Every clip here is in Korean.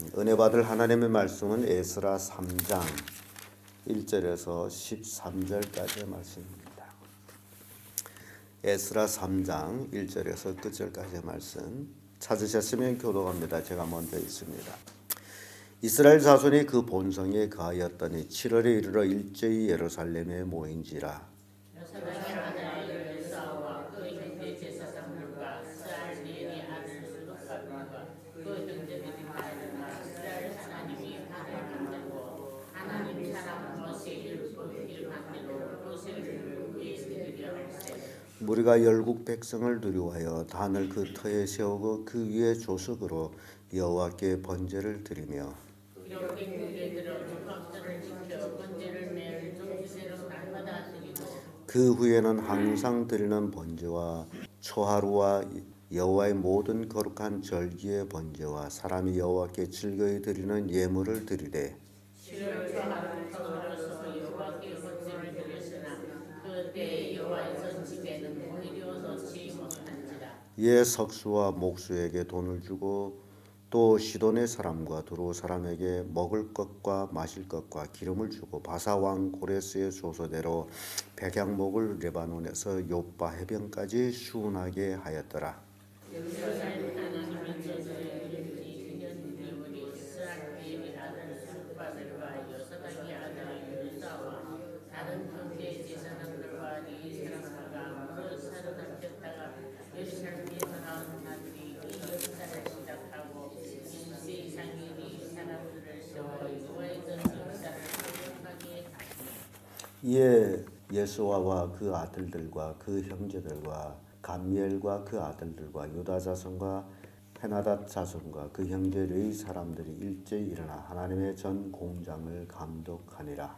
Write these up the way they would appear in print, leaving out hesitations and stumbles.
은혜 받을 하나님의 말씀은 에스라 3장 1절에서 13절까지의 말씀입니다. 에스라 3장 1절에서 끝절까지의 말씀 찾으셨으면 교독합니다. 제가 먼저 읽습니다. 이스라엘 자손이 그 본성에 거하였더니 7월에 이르러 일제히 예루살렘에 모인지라. 무리가 열국 백성을 두려워하여 단을 그 터에 세우고 그 위에 조석으로 여호와께 번제를 드리며 그 후에는 항상 드리는 번제와 초하루와 여호와의 모든 거룩한 절기의 번제와 사람이 여호와께 즐거이 드리는 예물을 드리되 이에 석수와 목수에게 돈을 주고 또 시돈의 사람과 두로 사람에게 먹을 것과 마실 것과 기름을 주고 바사 왕 고레스의 조서대로 백향목을 레바논에서 요빠 해변까지 수운하게 하였더라. 이에 예수아와 그 아들들과 그 형제들과 감미엘과 그 아들들과 유다 자손과 헤나닷 자손과 그 형제 레위 사람들이 일제히 일어나 하나님의 전 공장을 감독하니라.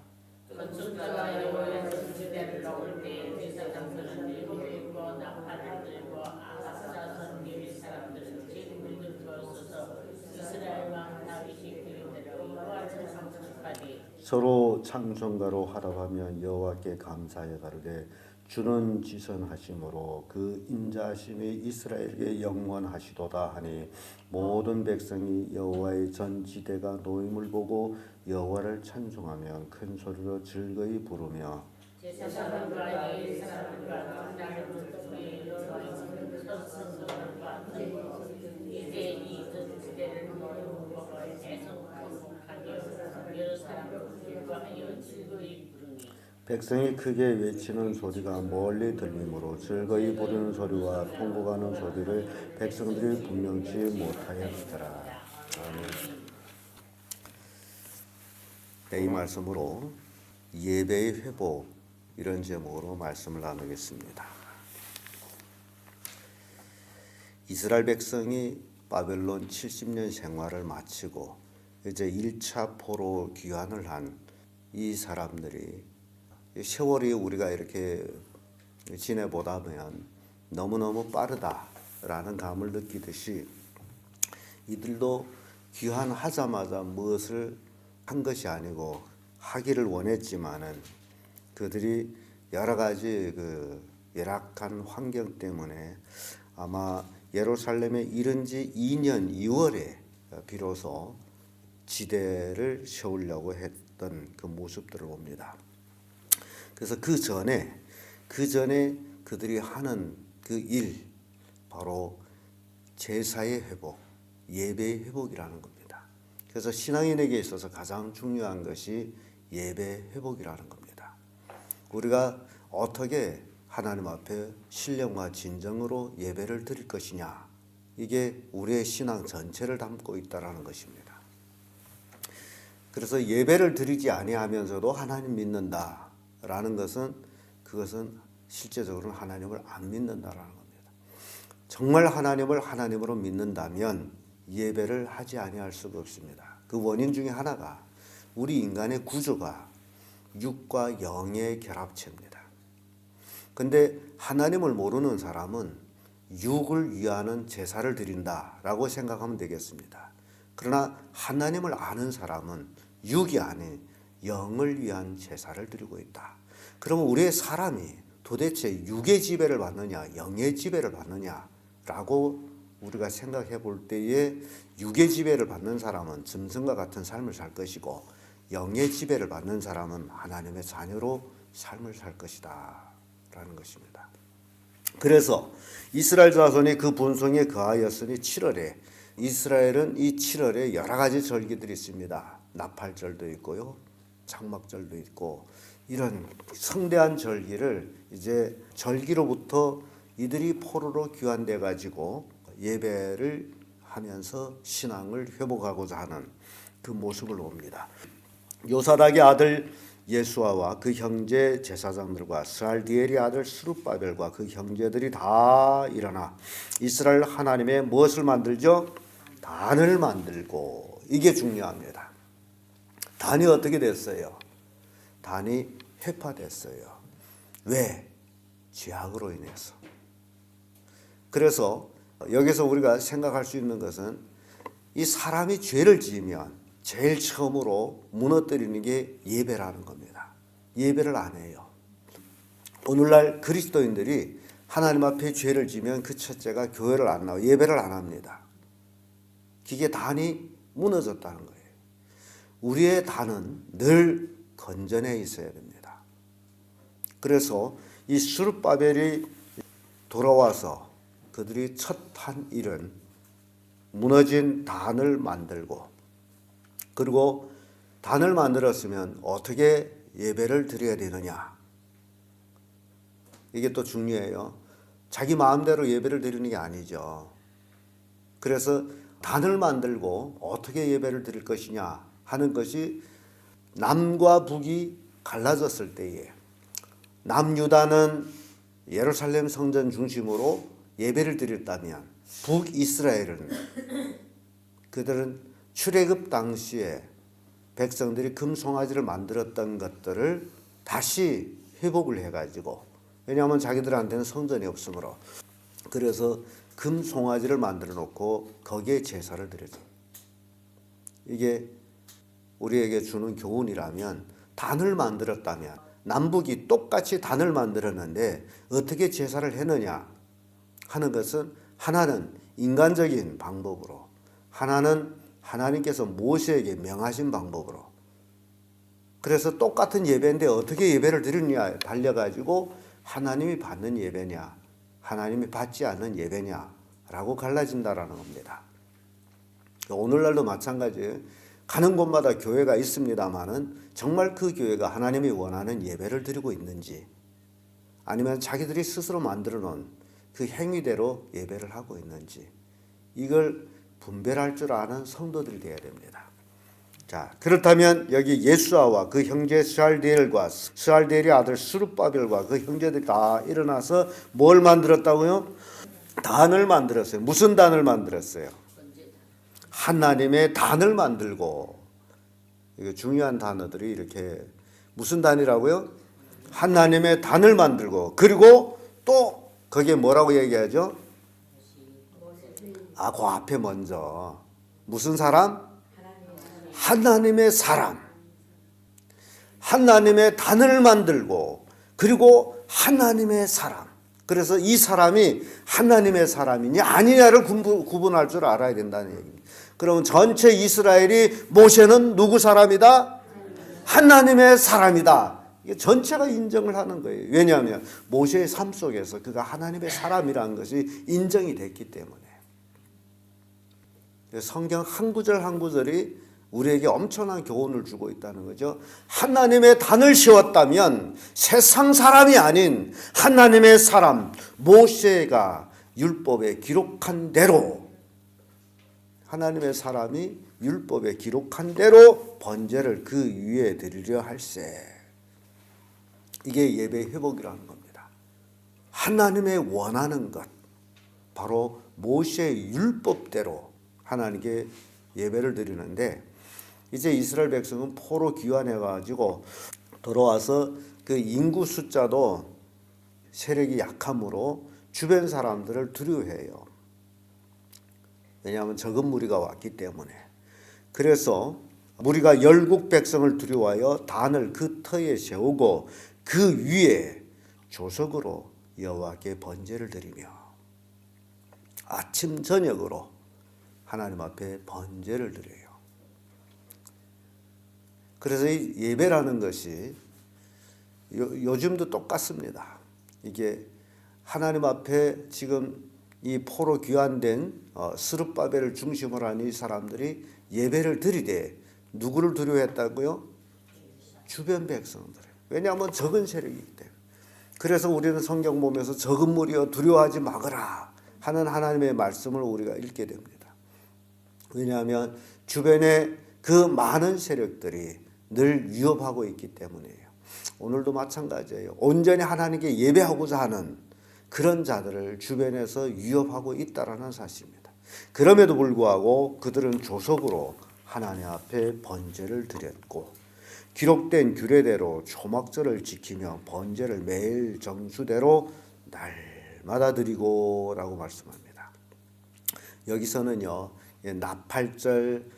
건축자가 여호와의 전지대를 넣을 때에 그 사람들은 일곱 나팔을 들고 아하스 자손 레위 사람들은 기름을 들고 서서 이스라엘 왕 다윗이 그리대로 여호와 찬송하되 서로 찬송가로 화답하며 여호와께 감사하여 가로되 주는 지선하심으로 그 인자하심이 이스라엘에게 영원하시도다 하니 모든 백성이 여호와의 전지대가 놓임을 보고 여호와를 찬송하며 큰 소리로 즐거이 부르며 제사장과 이 사람과 나를 여호와의 전지대를 이제 이 전지대를 놓임을 보고 계속 반복하며 여러 사람들과 하여 즐거이 부르니 백성이 크게 외치는 소리가 멀리 들리므로 즐거이 부르는 소리와 통곡하는 소리를 백성들이 분명치 못하였더라. 아멘. 이 말씀으로 예배의 회복 이런 제목으로 말씀을 나누겠습니다. 이스라엘 백성이 바벨론 70년 생활을 마치고 이제 1차 포로 귀환을 한 이 사람들이 세월이 우리가 이렇게 지내보다 보면 너무너무 빠르다라는 감을 느끼듯이 이들도 귀환하자마자 무엇을 한 것이 아니고 하기를 원했지만은 그들이 여러 가지 열악한 환경 때문에 아마 예루살렘에 이른 지 2년 2월에 비로소 지대를 세우려고 했던 그 모습들을 봅니다. 그래서 그 전에 그들이 하는 그 일 바로 제사의 회복, 예배의 회복이라는 겁니다. 그래서 신앙인에게 있어서 가장 중요한 것이 예배 회복이라는 겁니다. 우리가 어떻게 하나님 앞에 신령과 진정으로 예배를 드릴 것이냐, 이게 우리의 신앙 전체를 담고 있다라는 것입니다. 그래서 예배를 드리지 아니하면서도 하나님 믿는다라는 것은 그것은 실제적으로는 하나님을 안 믿는다라는 겁니다. 정말 하나님을 하나님으로 믿는다면 예배를 하지 아니할 수가 없습니다. 그 원인 중에 하나가 우리 인간의 구조가 육과 영의 결합체입니다. 근데 하나님을 모르는 사람은 육을 위하는 제사를 드린다라고 생각하면 되겠습니다. 그러나 하나님을 아는 사람은 육이 아닌 영을 위한 제사를 드리고 있다. 그러면 우리의 사람이 도대체 육의 지배를 받느냐 영의 지배를 받느냐라고 우리가 생각해 볼 때에 육의 지배를 받는 사람은 짐승과 같은 삶을 살 것이고 영의 지배를 받는 사람은 하나님의 자녀로 삶을 살 것이다 라는 것입니다. 그래서 이스라엘 자손이 그 본성에 거하였으니 7월에 이스라엘은 이 7월에 여러 가지 절기들이 있습니다. 나팔절도 있고요, 장막절도 있고, 이런 성대한 절기를 이제 절기로부터 이들이 포로로 귀환돼 가지고 예배를 하면서 신앙을 회복하고자 하는 그 모습을 봅니다. 요사닥의 아들 예수아와 그 형제 제사장들과 스알디엘의 아들 스룹바벨과 그 형제들이 다 일어나 이스라엘 하나님의 무엇을 만들죠? 단을 만들고. 이게 중요합니다. 단이 어떻게 됐어요? 단이 회파됐어요. 왜? 죄악으로 인해서. 그래서 여기서 우리가 생각할 수 있는 것은 이 사람이 죄를 지으면 제일 처음으로 무너뜨리는 게 예배라는 겁니다. 예배를 안 해요. 오늘날 그리스도인들이 하나님 앞에 죄를 지으면 그 첫째가 교회를 안 나와요. 예배를 안 합니다. 이게 단이 무너졌다는 거예요. 우리의 단은 늘 건전해 있어야 됩니다. 그래서 이 스룹바벨이 돌아와서 그들이 첫 한 일은 무너진 단을 만들고, 그리고 단을 만들었으면 어떻게 예배를 드려야 되느냐. 이게 또 중요해요. 자기 마음대로 예배를 드리는 게 아니죠. 그래서 단을 만들고 어떻게 예배를 드릴 것이냐 하는 것이 남과 북이 갈라졌을 때에 남유다는 예루살렘 성전 중심으로 예배를 드렸다면 북이스라엘은 그들은 출애굽 당시에 백성들이 금송아지를 만들었던 것들을 다시 회복을 해가지고, 왜냐하면 자기들한테는 성전이 없으므로, 그래서 금송아지를 만들어 놓고 거기에 제사를 드렸죠. 이게 우리에게 주는 교훈이라면, 단을 만들었다면 남북이 똑같이 단을 만들었는데 어떻게 제사를 했느냐 하는 것은, 하나는 인간적인 방법으로, 하나는 하나님께서 모세에게 명하신 방법으로. 그래서 똑같은 예배인데 어떻게 예배를 드리느냐에 달려가지고 하나님이 받는 예배냐, 하나님이 받지 않는 예배냐라고 갈라진다라는 겁니다. 오늘날도 마찬가지예요. 가는 곳마다 교회가 있습니다만은 정말 그 교회가 하나님이 원하는 예배를 드리고 있는지, 아니면 자기들이 스스로 만들어 놓은 그 행위대로 예배를 하고 있는지, 이걸 분별할 줄 아는 성도들이 되어야 됩니다. 자, 그렇다면 여기 예수아와 그 형제 스알디엘과 스알디엘의 아들 스룹바벨과 그 형제들이 다 일어나서 뭘 만들었다고요? 단을 만들었어요. 무슨 단을 만들었어요? 하나님의 단을 만들고. 이거 중요한 단어들이 이렇게, 무슨 단이라고요? 하나님의 단을 만들고, 그리고 또 거기에 뭐라고 얘기하죠? 그 앞에 먼저 무슨 사람? 하나님의 사람. 하나님의 단을 만들고, 그리고 하나님의 사람. 그래서 이 사람이 하나님의 사람이냐 아니냐를 구분할 줄 알아야 된다는 얘기입니다. 그러면 전체 이스라엘이 모세는 누구 사람이다? 하나님의 사람이다. 이게 전체가 인정을 하는 거예요. 왜냐하면 모세의 삶 속에서 그가 하나님의 사람이라는 것이 인정이 됐기 때문에. 성경 한 구절 한 구절이 우리에게 엄청난 교훈을 주고 있다는 거죠. 하나님의 단을 세웠다면 세상 사람이 아닌 하나님의 사람 모세가 율법에 기록한 대로, 하나님의 사람이 율법에 기록한 대로 번제를 그 위에 드리려 할세. 이게 예배 회복이라는 겁니다. 하나님의 원하는 것, 바로 모세의 율법대로 하나님께 예배를 드리는데, 이제 이스라엘 백성은 포로 귀환해가지고 돌아와서 그 인구 숫자도 세력이 약함으로 주변 사람들을 두려워해요. 왜냐하면 적은 무리가 왔기 때문에. 그래서 무리가 열국 백성을 두려워하여 단을 그 터에 세우고 그 위에 조석으로 여호와께 번제를 드리며. 아침 저녁으로 하나님 앞에 번제를 드려요. 그래서 이 예배라는 것이 요즘도 똑같습니다. 이게 하나님 앞에 지금 이 포로 귀환된 스룹바벨을 중심으로 한 이 사람들이 예배를 드리되 누구를 두려워했다고요? 주변 백성들. 왜냐하면 적은 세력이기 때문에. 그래서 우리는 성경 보면서 적은 무리여 두려워하지 말거라 하는 하나님의 말씀을 우리가 읽게 됩니다. 왜냐하면 주변에 그 많은 세력들이 늘 위협하고 있기 때문이에요. 오늘도 마찬가지예요. 온전히 하나님께 예배하고자 하는 그런 자들을 주변에서 위협하고 있다라는 사실입니다. 그럼에도 불구하고 그들은 조석으로 하나님 앞에 번제를 드렸고 기록된 규례대로 초막절을 지키며 번제를 매일 정수대로 날마다 드리고 라고 말씀합니다. 여기서는요 나팔절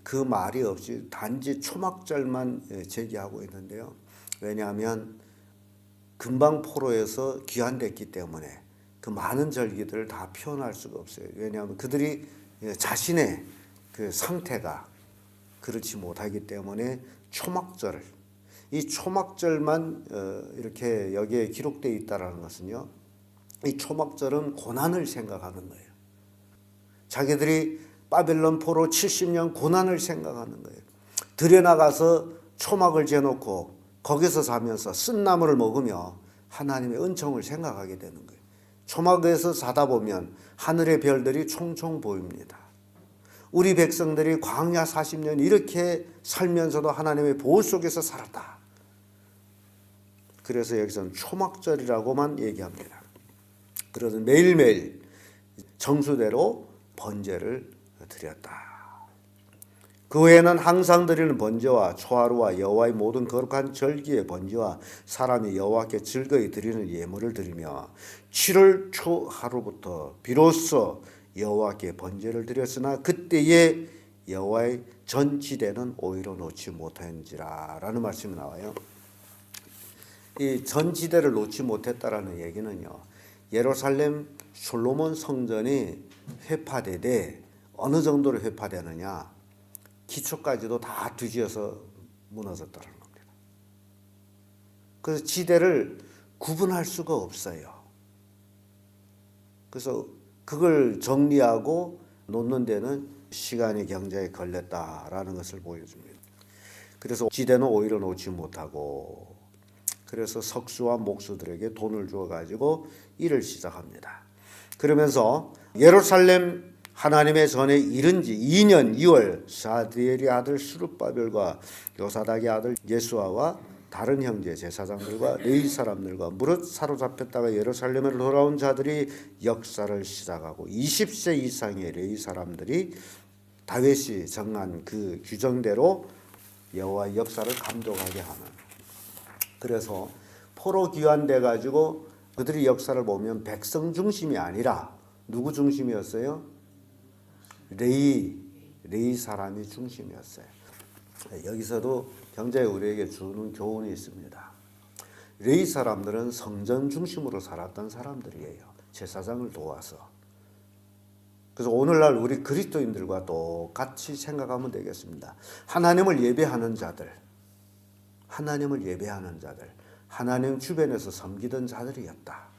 그 말이 없이 단지 초막절만 제기하고 있는데요. 왜냐하면 금방 포로에서 귀환됐기 때문에 그 많은 절기들을 다 표현할 수가 없어요. 왜냐하면 그들이 자신의 그 상태가 그렇지 못하기 때문에 초막절을 이 초막절만 이렇게 여기에 기록되어 있다라는 것은요. 이 초막절은 고난을 생각하는 거예요. 자기들이 바벨론 포로 70년 고난을 생각하는 거예요. 들여나가서 초막을 재놓고 거기서 사면서 쓴나물을 먹으며 하나님의 은총을 생각하게 되는 거예요. 초막에서 사다 보면 하늘의 별들이 총총 보입니다. 우리 백성들이 광야 40년 이렇게 살면서도 하나님의 보호 속에서 살았다. 그래서 여기서는 초막절이라고만 얘기합니다. 그래서 매일매일 정수대로 번제를 드렸다. 그 외에는 항상 드리는 번제와 초하루와 여호와의 모든 거룩한 절기의 번제와 사람이 여호와께 즐거이 드리는 예물을 드리며 7월 초 하루부터 비로소 여호와께 번제를 드렸으나 그때에 여호와의 전지대는 오히려 놓지 못한지라 라는 말씀이 나와요. 이 전지대를 놓지 못했다라는 얘기는요. 예루살렘 솔로몬 성전이 회파되되 어느 정도로 회파되느냐. 기초까지도 다 뒤지어서 무너졌다는 겁니다. 그래서 지대를 구분할 수가 없어요. 그래서 그걸 정리하고 놓는 데는 시간이 굉장히 걸렸다라는 것을 보여줍니다. 그래서 지대는 오히려 놓지 못하고 그래서 석수와 목수들에게 돈을 주어가지고 일을 시작합니다. 그러면서 예루살렘 하나님의 전에 이른 지 2년 2월 사디엘의 아들 스룹바벨과 요사닥의 아들 예수아와 다른 형제 제사장들과 레위 사람들과 무릇 사로잡혔다가 예루살렘으로 돌아온 자들이 역사를 시작하고 20세 이상의 레위 사람들이 다윗이 정한 그 규정대로 여호와의 역사를 감독하게 하는. 그래서 포로 귀환돼 가지고 그들이 역사를 보면 백성 중심이 아니라 누구 중심이었어요? 레위 사람이 중심이었어요. 여기서도 굉장히 우리에게 주는 교훈이 있습니다. 레위 사람들은 성전 중심으로 살았던 사람들이에요. 제사장을 도와서. 그래서 오늘날 우리 그리스도인들과 똑같이 생각하면 되겠습니다. 하나님을 예배하는 자들, 하나님 주변에서 섬기던 자들이었다.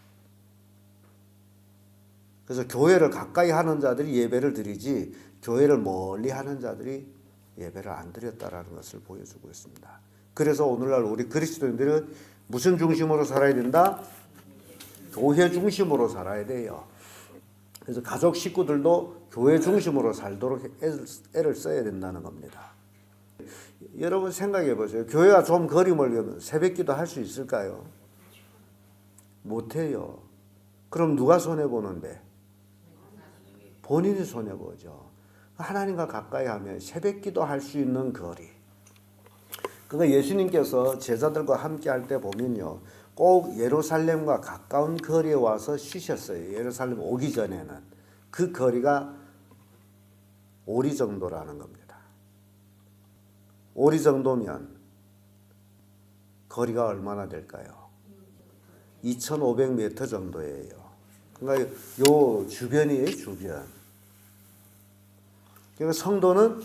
그래서 교회를 가까이 하는 자들이 예배를 드리지 교회를 멀리 하는 자들이 예배를 안 드렸다라는 것을 보여주고 있습니다. 그래서 오늘날 우리 그리스도인들은 무슨 중심으로 살아야 된다? 교회 중심으로 살아야 돼요. 그래서 가족 식구들도 교회 중심으로 살도록 애를 써야 된다는 겁니다. 여러분 생각해 보세요. 교회가 좀 거리 멀면 새벽기도 할 수 있을까요? 못해요. 그럼 누가 손해보는데? 본인이 손해보죠. 하나님과 가까이 하면 새벽기도 할 수 있는 거리. 그러니까 예수님께서 제자들과 함께 할 때 보면요. 꼭 예루살렘과 가까운 거리에 와서 쉬셨어요. 예루살렘 오기 전에는. 그 거리가 오리 정도라는 겁니다. 오리 정도면 거리가 얼마나 될까요? 2,500m 정도예요. 그러니까 요 주변이에요, 주변. 그러니까 성도는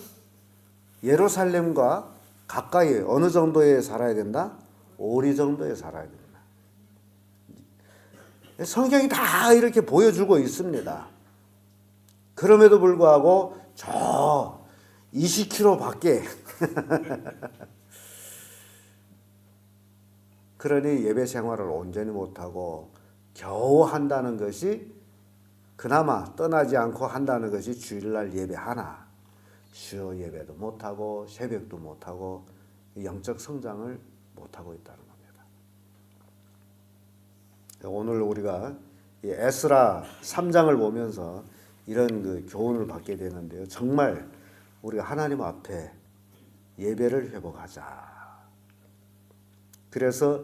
예루살렘과 가까이 어느 정도에 살아야 된다? 오리 정도에 살아야 된다. 성경이 다 이렇게 보여주고 있습니다. 그럼에도 불구하고 저 20km 밖에 그러니 예배 생활을 온전히 못하고 겨우 한다는 것이 그나마 떠나지 않고 한다는 것이 주일날 예배 하나, 주요 예배도 못하고 새벽도 못하고 영적 성장을 못하고 있다는 겁니다. 오늘 우리가 에스라 3장을 보면서 이런 그 교훈을 받게 되는데요. 정말 우리가 하나님 앞에 예배를 회복하자. 그래서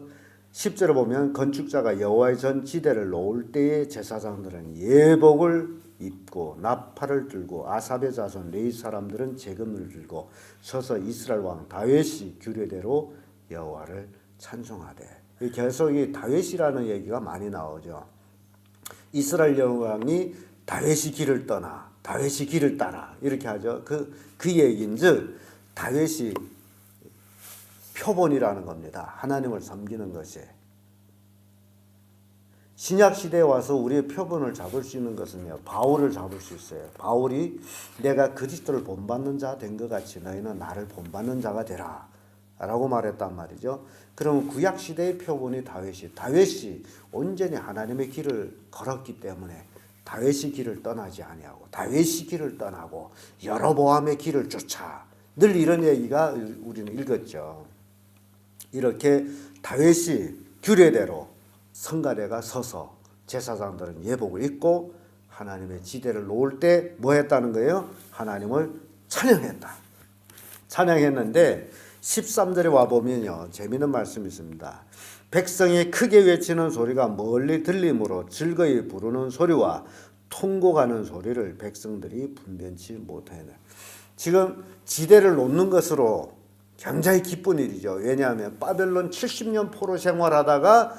10절에 보면 건축자가 여호와의 전 지대를 놓을 때에 제사장들은 예복을 입고 나팔을 들고 아삽의 자손 레위 사람들은 제금을 들고 서서 이스라엘 왕 다윗이 규례대로 여호와를 찬송하되. 계속 이 다윗이라는 얘기가 많이 나오죠. 이스라엘 왕이 다윗이 길을 떠나 다윗이 길을 따라 이렇게 하죠. 그 얘기인즉 다윗이 표본이라는 겁니다. 하나님을 섬기는 것이. 신약 시대에 와서 우리의 표본을 잡을 수 있는 것은요, 바울을 잡을 수 있어요. 바울이 내가 그리스도를 본받는 자 된 것 같이 너희는 나를 본받는 자가 되라 라고 말했단 말이죠. 그러면 구약 시대의 표본이 다윗이 온전히 하나님의 길을 걸었기 때문에 다윗이 길을 떠나지 아니하고 다윗이 길을 떠나고 여로보암의 길을 쫓아 늘 이런 얘기가 우리는 읽었죠. 이렇게 다윗이 규례대로 성가대가 서서 제사장들은 예복을 입고 하나님의 지대를 놓을 때 뭐 했다는 거예요? 하나님을 찬양했다. 찬양했는데 13절에 와보면요, 재미있는 말씀이 있습니다. 백성이 크게 외치는 소리가 멀리 들림으로 즐거이 부르는 소리와 통곡하는 소리를 백성들이 분변치 못하네. 지금 지대를 놓는 것으로 굉장히 기쁜 일이죠. 왜냐하면 바벨론 70년 포로 생활하다가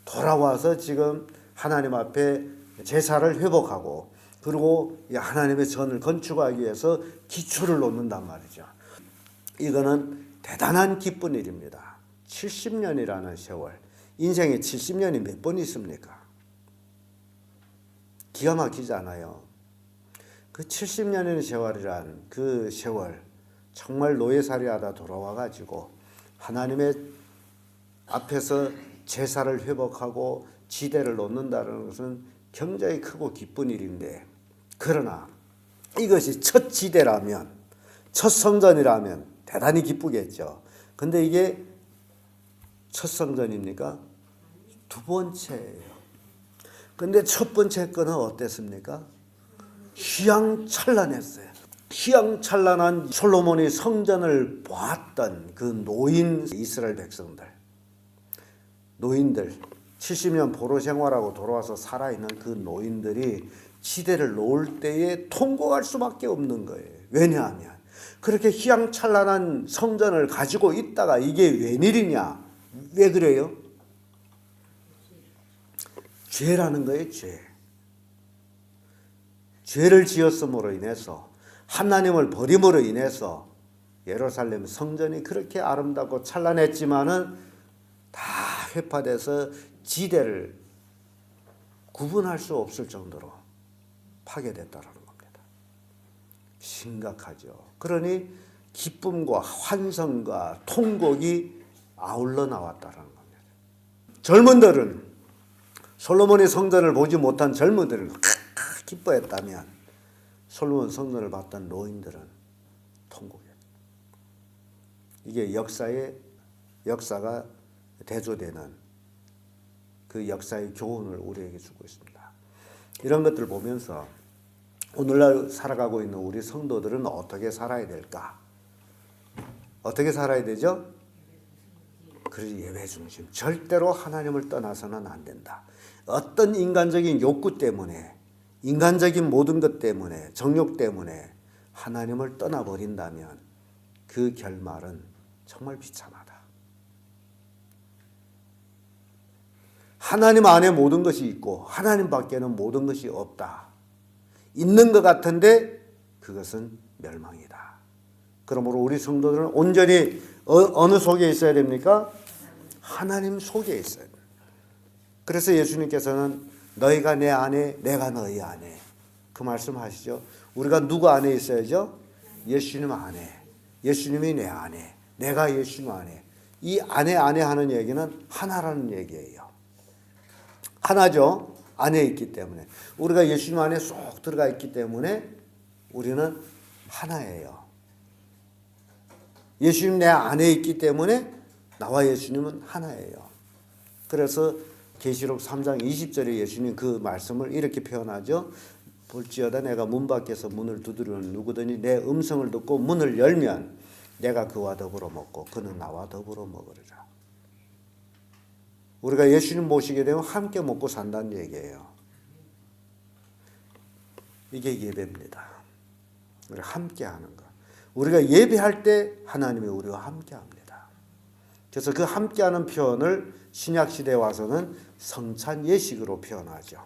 돌아와서 지금 하나님 앞에 제사를 회복하고 그리고 하나님의 전을 건축하기 위해서 기초를 놓는단 말이죠. 이거는 대단한 기쁜 일입니다. 70년이라는 세월. 인생에 70년이 몇 번 있습니까? 기가 막히지 않아요. 그 70년의 세월이란 그 세월 정말 노예살이하다 돌아와가지고 하나님의 앞에서 제사를 회복하고 지대를 놓는다는 것은 굉장히 크고 기쁜 일인데, 그러나 이것이 첫 지대라면, 첫 성전이라면 대단히 기쁘겠죠. 근데 이게 첫 성전입니까? 두 번째예요. 근데 첫 번째 거는 어땠습니까? 휘황찬란했어요. 휘황찬란한 솔로몬이 성전을 보았던 그 노인 이스라엘 백성들, 노인들 70년 포로 생활하고 돌아와서 살아있는 그 노인들이 지대를 놓을 때에 통곡할 수밖에 없는 거예요. 왜냐하면 그렇게 휘황찬란한 성전을 가지고 있다가 이게 웬일이냐? 왜 그래요? 죄라는 거예요, 죄. 죄를 지었음으로 인해서, 하나님을 버림으로 인해서 예루살렘 성전이 그렇게 아름답고 찬란했지만은 다 회파돼서 지대를 구분할 수 없을 정도로 파괴됐다라는 겁니다. 심각하죠. 그러니 기쁨과 환성과 통곡이 아울러 나왔다라는 겁니다. 젊은들은, 솔로몬의 성전을 보지 못한 젊은들은 기뻐했다면 솔로몬 성전을 봤던 노인들은 통곡했다. 이게 역사가 대조되는 그 역사의 교훈을 우리에게 주고 있습니다. 이런 것들을 보면서 오늘날 살아가고 있는 우리 성도들은 어떻게 살아야 될까? 어떻게 살아야 되죠? 그래서 예배 중심. 절대로 하나님을 떠나서는 안 된다. 어떤 인간적인 욕구 때문에, 인간적인 모든 것 때문에, 정욕 때문에 하나님을 떠나버린다면 그 결말은 정말 비참하다. 하나님 안에 모든 것이 있고 하나님 밖에는 모든 것이 없다. 있는 것 같은데 그것은 멸망이다. 그러므로 우리 성도들은 온전히 어느 속에 있어야 됩니까? 하나님 속에 있어야 됩니다. 그래서 예수님께서는 너희가 내 안에 내가 너희 안에 그 말씀하시죠. 우리가 누구 안에 있어야죠? 예수님 안에. 예수님이 내 안에. 내가 예수님 안에. 이 안에 하는 얘기는 하나라는 얘기예요. 하나죠. 안에 있기 때문에. 우리가 예수님 안에 쏙 들어가 있기 때문에 우리는 하나예요. 예수님 내 안에 있기 때문에 나와 예수님은 하나예요. 그래서 계시록 3장 20절에 예수님 그 말씀을 이렇게 표현하죠. 볼지어다 내가 문 밖에서 문을 두드리는 누구든지 내 음성을 듣고 문을 열면 내가 그와 더불어 먹고 그는 나와 더불어 먹으리라. 우리가 예수님 모시게 되면 함께 먹고 산다는 얘기예요. 이게 예배입니다. 우리가 함께 하는 것. 우리가 예배할 때 하나님이 우리와 함께 합니다. 그래서 그 함께하는 표현을 신약시대에 와서는 성찬 예식으로 표현하죠.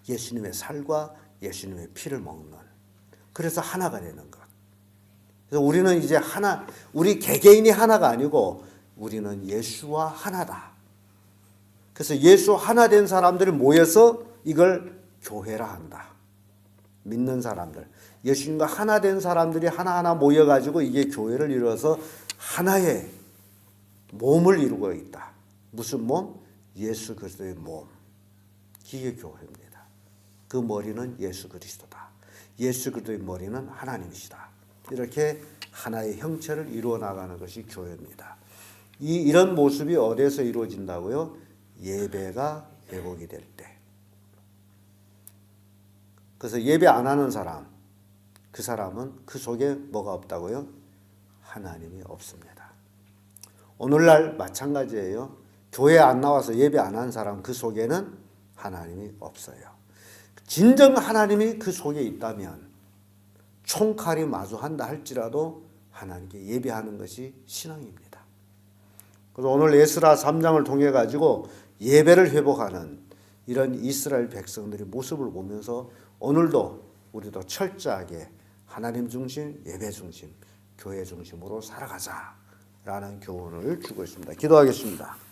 예수님의 살과 예수님의 피를 먹는. 그래서 하나가 되는 것. 그래서 우리는 이제 하나, 우리 개개인이 하나가 아니고 우리는 예수와 하나다. 그래서 예수 하나 된 사람들이 모여서 이걸 교회라 한다. 믿는 사람들. 예수님과 하나 된 사람들이 하나하나 모여가지고 이게 교회를 이루어서 하나의 몸을 이루고 있다. 무슨 몸? 예수 그리스도의 몸. 이게 교회입니다. 그 머리는 예수 그리스도다. 예수 그리스도의 머리는 하나님이시다. 이렇게 하나의 형체를 이루어 나가는 것이 교회입니다. 이런 모습이 어디에서 이루어진다고요? 예배가 회복이 될 때. 그래서 예배 안 하는 사람, 그 사람은 그 속에 뭐가 없다고요? 하나님이 없습니다. 오늘날 마찬가지예요. 교회 안 나와서 예배 안 한 사람 그 속에는 하나님이 없어요. 진정 하나님이 그 속에 있다면 총칼이 마주한다 할지라도 하나님께 예배하는 것이 신앙입니다. 그래서 오늘 에스라 3장을 통해 가지고 예배를 회복하는 이런 이스라엘 백성들의 모습을 보면서 오늘도 우리도 철저하게 하나님 중심, 예배 중심, 교회 중심으로 살아가자라는 교훈을 주고 있습니다. 기도하겠습니다.